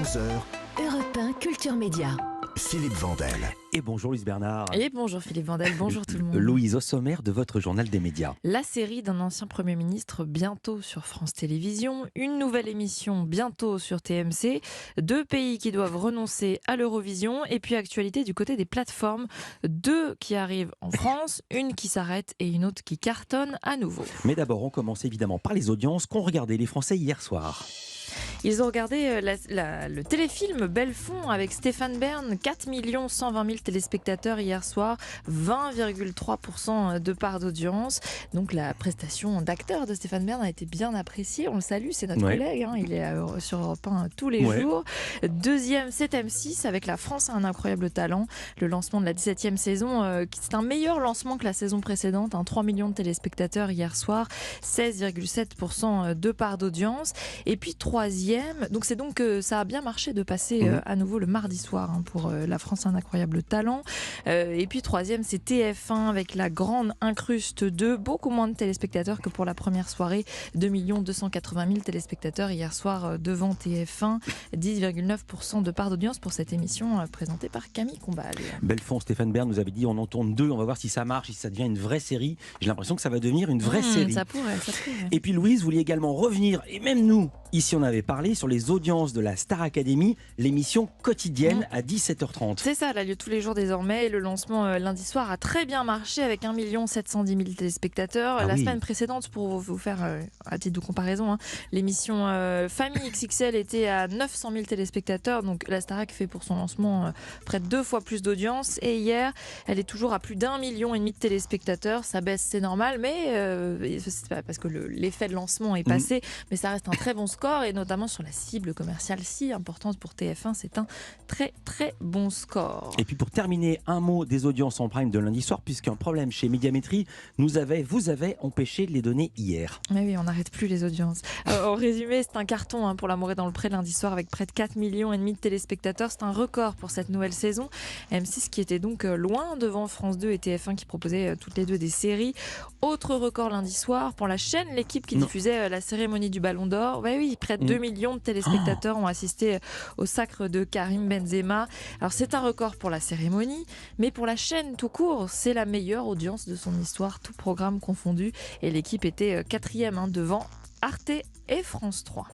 11h, Europe 1 Culture Média. Philippe Vandel. Et bonjour Louise Bernard. Et bonjour Philippe Vandel, bonjour tout le monde. Louise, au sommaire de votre journal des médias. La série d'un ancien Premier ministre bientôt sur France Télévisions, une nouvelle émission bientôt sur TMC, 2 pays qui doivent renoncer à l'Eurovision et puis actualité du côté des plateformes, 2 qui arrivent en France, une qui s'arrête et une autre qui cartonne à nouveau. Mais d'abord, on commence évidemment par les audiences qu'ont regardé les Français hier soir. Ils ont regardé le téléfilm Belfond avec Stéphane Bern, 4 120 000 téléspectateurs hier soir, 20,3% de part d'audience. Donc la prestation d'acteur de Stéphane Bern a été bien appréciée. On le salue, c'est notre collègue, hein, il est sur Europe 1 tous les jours. Deuxième, c'est M6 avec La France a un incroyable talent. Le lancement de la 17e saison, c'est un meilleur lancement que la saison précédente, 3 millions de téléspectateurs hier soir, 16,7% de part d'audience. Et puis troisième, donc c'est donc ça a bien marché de passer à nouveau le mardi soir pour La France a un incroyable talent. Et puis troisième, c'est TF1 avec La Grande Incruste 2, beaucoup moins de téléspectateurs que pour la première soirée, 2 280 000 téléspectateurs hier soir devant TF1, 10,9% de part d'audience pour cette émission présentée par Camille Combal. Belfond, Stéphane Bern nous avait dit on en tourne 2, on va voir si ça marche, si ça devient une vraie série. J'ai l'impression que ça va devenir une vraie série. Ça pourrait. Et puis Louise, vous vouliez également revenir, et même nous, ici on avait parlé sur les audiences de la Star Academy, l'émission quotidienne à 17h30. C'est ça, elle a lieu tous les jours désormais. Et le lancement lundi soir a très bien marché avec 1 710 000 téléspectateurs. La semaine précédente, pour vous faire à titre de comparaison, l'émission Famille XXL était à 900 000 téléspectateurs. Donc la Starac fait pour son lancement près de 2 fois plus d'audience. Et hier, elle est toujours à plus d'1,5 million de téléspectateurs. Ça baisse, c'est normal, mais c'est pas parce que l'effet de lancement est passé, mais ça reste un très bon score, et notamment sur la cible commerciale si importante pour TF1, c'est un très très bon score. Et puis pour terminer, un mot des audiences en prime de lundi soir, puisqu'un problème chez Médiamétrie vous avez empêché de les donner hier. Mais oui, on n'arrête plus les audiences. En résumé, c'est un carton pour L'amour est dans le pré lundi soir avec près de 4,5 millions de téléspectateurs. C'est un record pour cette nouvelle saison. M6 qui était donc loin devant France 2 et TF1 qui proposaient toutes les deux des séries. Autre record lundi soir pour la chaîne L'équipe qui diffusait la cérémonie du Ballon d'Or. Oui, près de 2 millions de téléspectateurs ont assisté au sacre de Karim Benzema. Alors c'est un record pour la cérémonie, mais pour la chaîne tout court, c'est la meilleure audience de son histoire, tout programme confondu. Et L'équipe était 4e devant Arte et France 3.